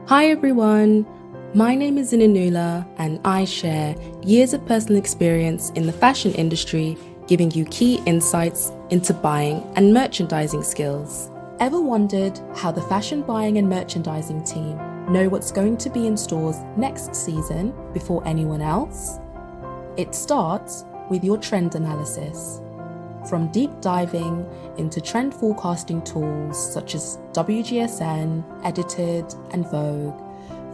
Hi everyone, my name is Inanula and I share years of personal experience in the fashion industry, giving you key insights into buying and merchandising skills. Ever wondered how the fashion buying and merchandising team know what's going to be in stores next season before anyone else? It starts with your trend analysis. From deep diving into trend forecasting tools such as WGSN, Edited, and Vogue,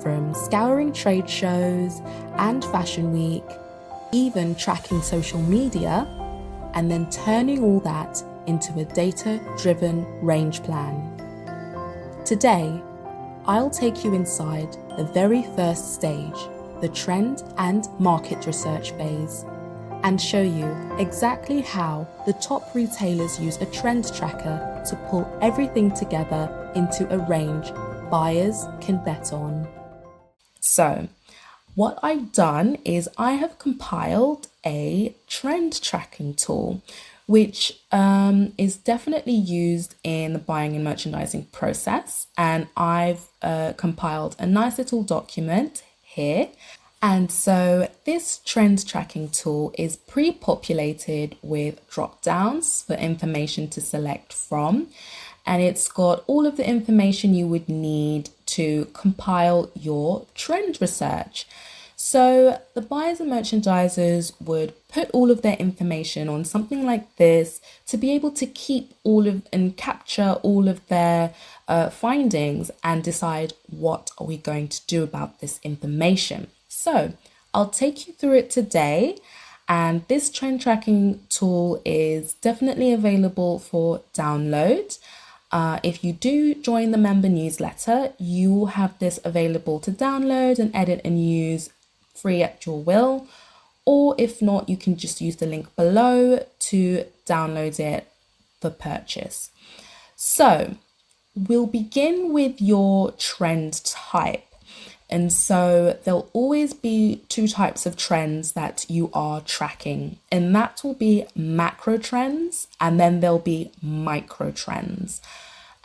from scouring trade shows and Fashion Week, even tracking social media, and then turning all that into a data-driven range plan. Today, I'll take you inside the very first stage, the trend and market research phase, and show you exactly how the top retailers use a trend tracker to pull everything together into a range buyers can bet on. So, what I've done is I have compiled a trend tracking tool, which is definitely used in the buying and merchandising process. And I've compiled a nice little document here. And so this trend tracking tool is pre-populated with drop downs for information to select from. And it's got all of the information you would need to compile your trend research. So the buyers and merchandisers would put all of their information on something like this to be able to keep all of and capture all of their findings and decide what are we going to do about this information. So I'll take you through it today, and this trend tracking tool is definitely available for download. If you do join the member newsletter, you will have this available to download and edit and use free at your will. Or if not, you can just use the link below to download it for purchase. So we'll begin with your trend type. And so there'll always be two types of trends that you are tracking, and that will be macro trends and then there'll be micro trends.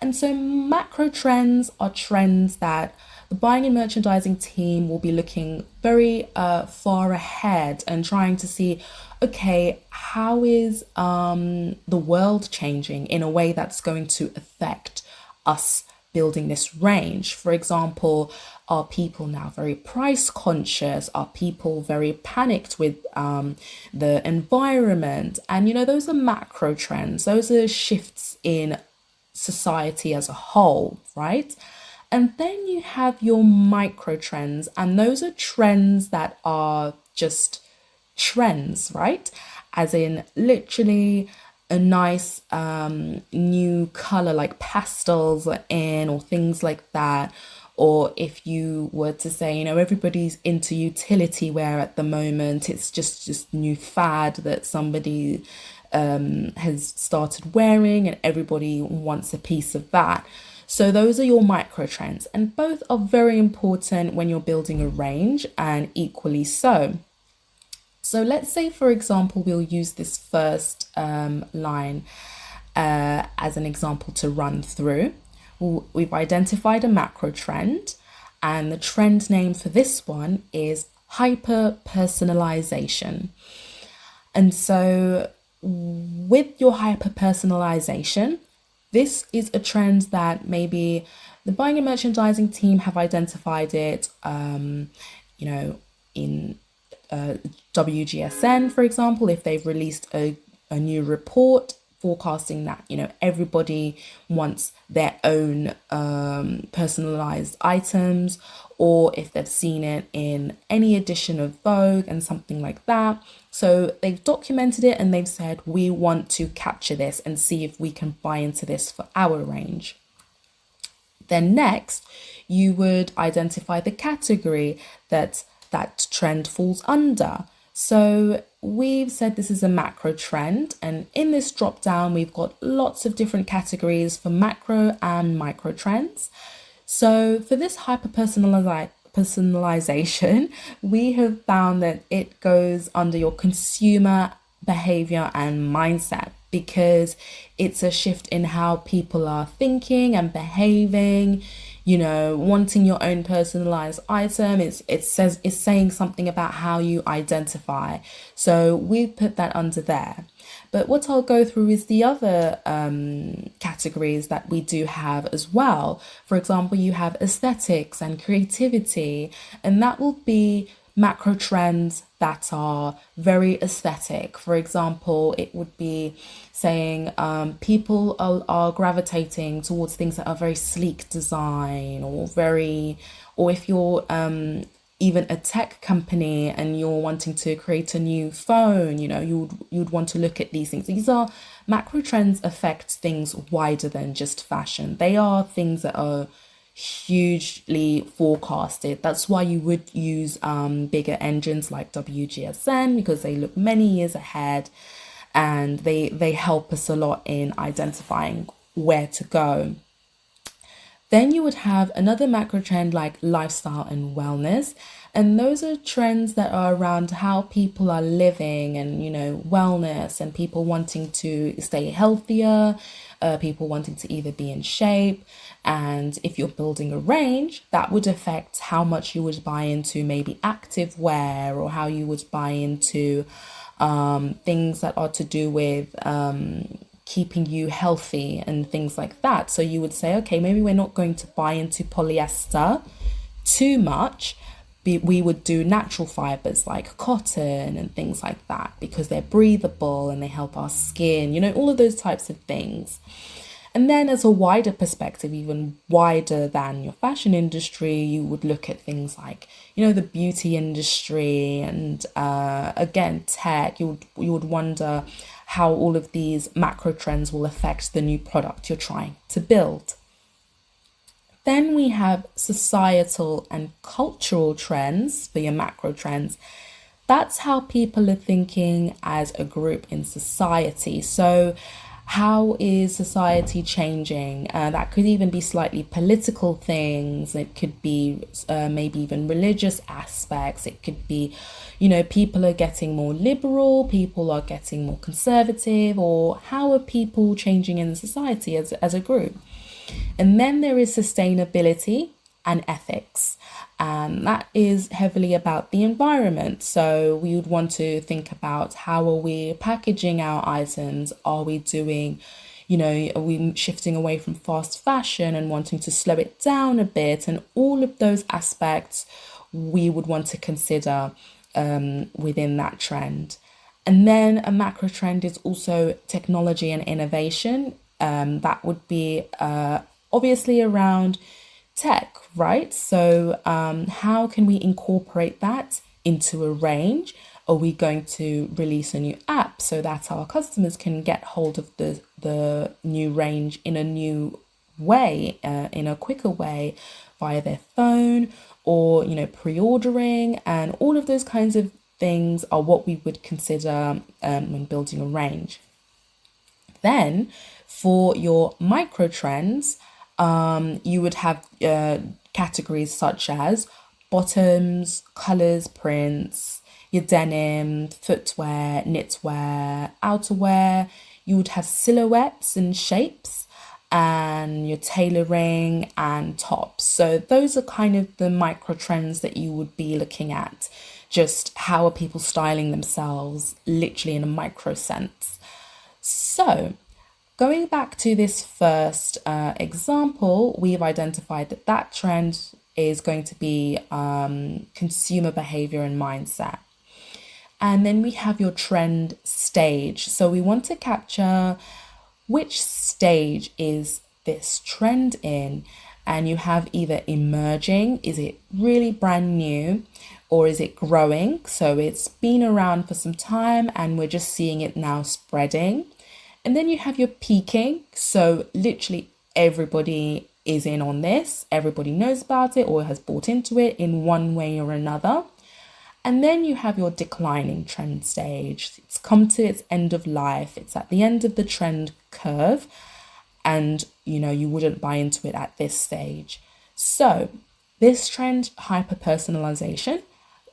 And so macro trends are trends that the buying and merchandising team will be looking very far ahead and trying to see, okay, how is the world changing in a way that's going to affect us building this range? For example, are people now very price conscious? Are people very panicked with the environment? And those are macro trends. Those are shifts in society as a whole, right? And then you have your micro trends, and those are trends that are just trends, right? As in literally a nice new color like pastels are in, or things like that. Or if you were to say, everybody's into utility wear at the moment, it's just new fad that somebody has started wearing and everybody wants a piece of that. So those are your micro trends, and both are very important when you're building a range, and equally so. So let's say, for example, we'll use this first line as an example to run through. We've identified a macro trend, and the trend name for this one is hyper personalization. And so with your hyper personalization, this is a trend that maybe the buying and merchandising team have identified it, in WGSN, for example, if they've released a new report forecasting that everybody wants their own personalized items, or if they've seen it in any edition of Vogue and something like that. So they've documented it and they've said, we want to capture this and see if we can buy into this for our range. Then next, you would identify the category that trend falls under. So we've said this is a macro trend, and in this drop down, we've got lots of different categories for macro and micro trends. So for this hyper personalization, we have found that it goes under your consumer behavior and mindset, because it's a shift in how people are thinking and behaving. wanting your own personalized item. It's saying something about how you identify. So we put that under there. But what I'll go through is the other categories that we do have as well. For example, you have aesthetics and creativity, and that will be macro trends that are very aesthetic. For example, it would be saying people are gravitating towards things that are very sleek design, or if you're even a tech company and you're wanting to create a new phone, you'd want to look at these things. These are macro trends, affect things wider than just fashion. They are things that are hugely forecasted. That's why you would use bigger engines like WGSN, because they look many years ahead, and they help us a lot in identifying where to go. Then you would have another macro trend like lifestyle and wellness. And those are trends that are around how people are living and, wellness, and people wanting to stay healthier, people wanting to either be in shape. And if you're building a range, that would affect how much you would buy into maybe active wear, or how you would buy into things that are to do with keeping you healthy and things like that. So you would say, okay, maybe we're not going to buy into polyester too much. We would do natural fibers like cotton and things like that, because they're breathable and they help our skin, all of those types of things. And then as a wider perspective, even wider than your fashion industry, you would look at things like, the beauty industry and again, tech. You would wonder how all of these macro trends will affect the new product you're trying to build. Then we have societal and cultural trends for your macro trends. That's how people are thinking as a group in society. So how is society changing? That could even be slightly political things. It could be maybe even religious aspects. It could be, people are getting more liberal, people are getting more conservative, or how are people changing in society as a group? And then there is sustainability and ethics. And that is heavily about the environment. So we would want to think about, how are we packaging our items? Are we doing, are we shifting away from fast fashion and wanting to slow it down a bit? And all of those aspects we would want to consider within that trend. And then a macro trend is also technology and innovation. That would be obviously around tech, right? So how can we incorporate that into a range? Are we going to release a new app so that our customers can get hold of the new range in a new way, in a quicker way, via their phone, or pre-ordering? And all of those kinds of things are what we would consider when building a range. Then for your micro trends, you would have categories such as bottoms, colors, prints, your denim, footwear, knitwear, outerwear. You would have silhouettes and shapes, and your tailoring and tops. So those are kind of the micro trends that you would be looking at. Just how are people styling themselves, literally in a micro sense. So going back to this first example, we've identified that trend is going to be consumer behavior and mindset. And then we have your trend stage. So we want to capture which stage is this trend in. And you have either emerging, is it really brand new, or is it growing? So it's been around for some time and we're just seeing it now spreading. And then you have your peaking. So literally everybody is in on this. Everybody knows about it or has bought into it in one way or another. And then you have your declining trend stage. It's come to its end of life. It's at the end of the trend curve. And, you wouldn't buy into it at this stage. So this trend, hyper-personalization,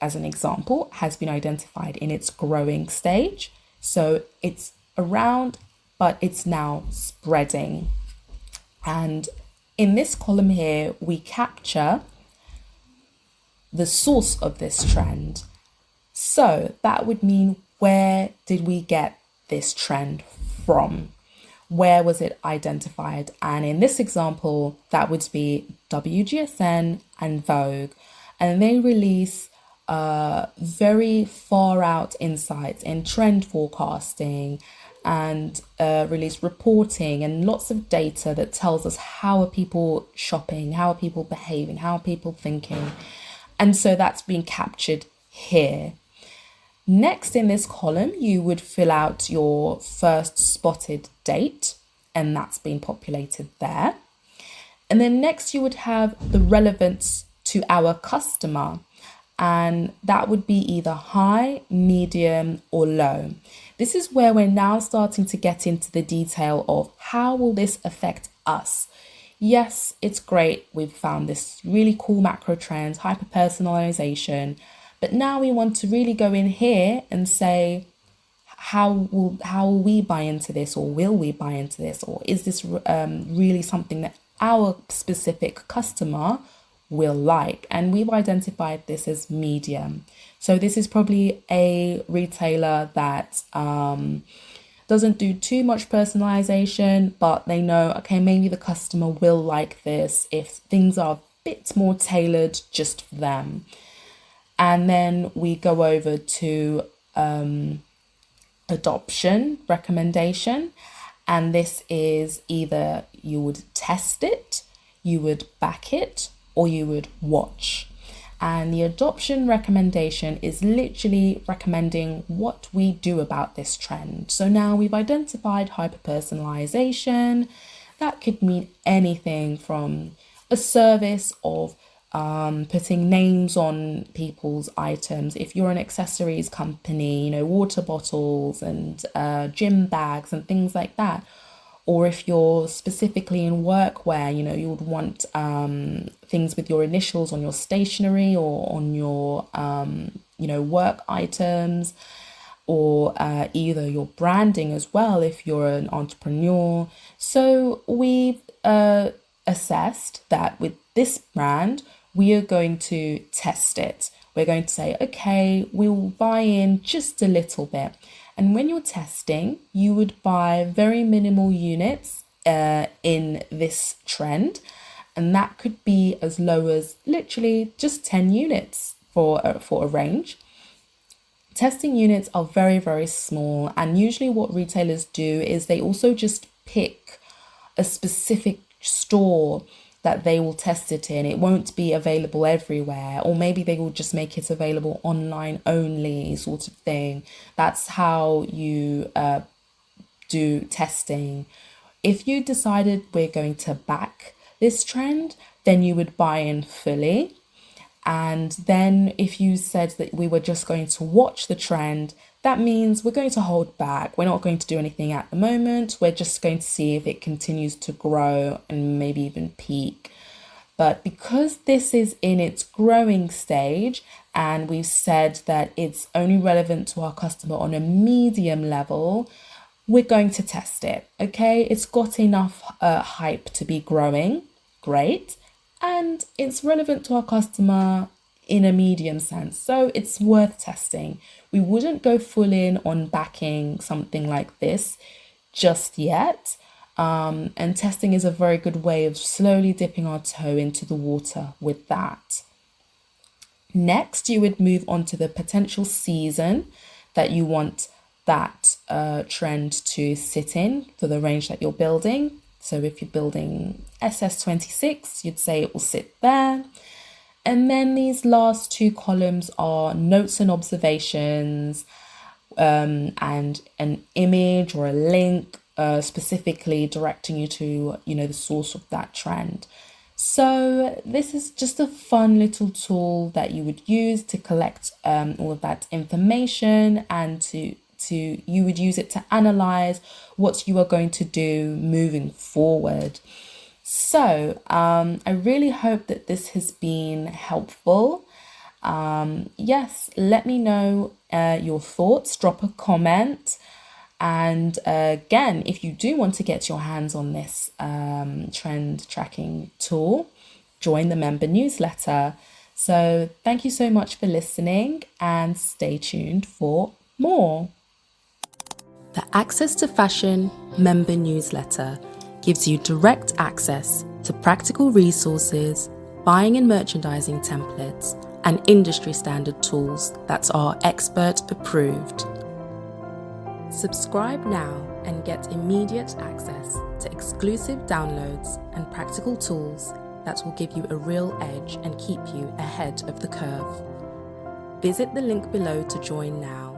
as an example, has been identified in its growing stage. So it's around, but it's now spreading. And In this column here, we capture the source of this trend. So that would mean, where did we get this trend from? Where was it identified? And in this example, that would be WGSN and Vogue. And they release very far out insights in trend forecasting and release reporting and lots of data that tells us how are people shopping, how are people behaving, how are people thinking. And so that's being captured here. Next in this column, you would fill out your first spotted date, and that's been populated there. And then next you would have the relevance to our customer, and that would be either high, medium, or low. This is where we're now starting to get into the detail of how will this affect us. Yes, it's great. We've found this really cool macro trends, hyper-personalization, but now we want to really go in here and say, how will we buy into this, or will we buy into this, or is this really something that our specific customer will like? And we've identified this as medium. So this is probably a retailer that doesn't do too much personalization, but they know, okay, maybe the customer will like this if things are a bit more tailored just for them. And then we go over to adoption recommendation. And this is either you would test it, you would back it, or you would watch. And the adoption recommendation is literally recommending what we do about this trend. So now we've identified hyper-personalization. That could mean anything from a service of putting names on people's items. If you're an accessories company, water bottles and gym bags and things like that. Or if you're specifically in workwear, you would want things with your initials on your stationery or on your, work items, or either your branding as well if you're an entrepreneur. So we've assessed that with this brand, we are going to test it. We're going to say, okay, we'll buy in just a little bit. And when you're testing, you would buy very minimal units in this trend. And that could be as low as literally just 10 units for a range. Testing units are very, very small. And usually what retailers do is they also just pick a specific store that they will test it in. It won't be available everywhere, or maybe they will just make it available online only, sort of thing. That's how you do testing. If you decided we're going to back this trend, then you would buy in fully. And then if you said that we were just going to watch the trend, that means we're going to hold back. We're not going to do anything at the moment. We're just going to see if it continues to grow and maybe even peak. But because this is in its growing stage, and we've said that it's only relevant to our customer on a medium level, we're going to test it. Okay, it's got enough hype to be growing. Great. And it's relevant to our customer in a medium sense. So it's worth testing. We wouldn't go full in on backing something like this just yet. And testing is a very good way of slowly dipping our toe into the water with that. Next, you would move on to the potential season that you want that trend to sit in for the range that you're building. So if you're building SS26, you'd say it will sit there. And then these last two columns are notes and observations, and an image or a link specifically directing you to, the source of that trend. So this is just a fun little tool that you would use to collect all of that information, and you would use it to analyze what you are going to do moving forward. So I really hope that this has been helpful. Yes, let me know your thoughts, drop a comment. And again, if you do want to get your hands on this trend tracking tool, join the member newsletter. So thank you so much for listening and stay tuned for more. The Access to Fashion member newsletter gives you direct access to practical resources, buying and merchandising templates, and industry standard tools that are expert approved. Subscribe now and get immediate access to exclusive downloads and practical tools that will give you a real edge and keep you ahead of the curve. Visit the link below to join now.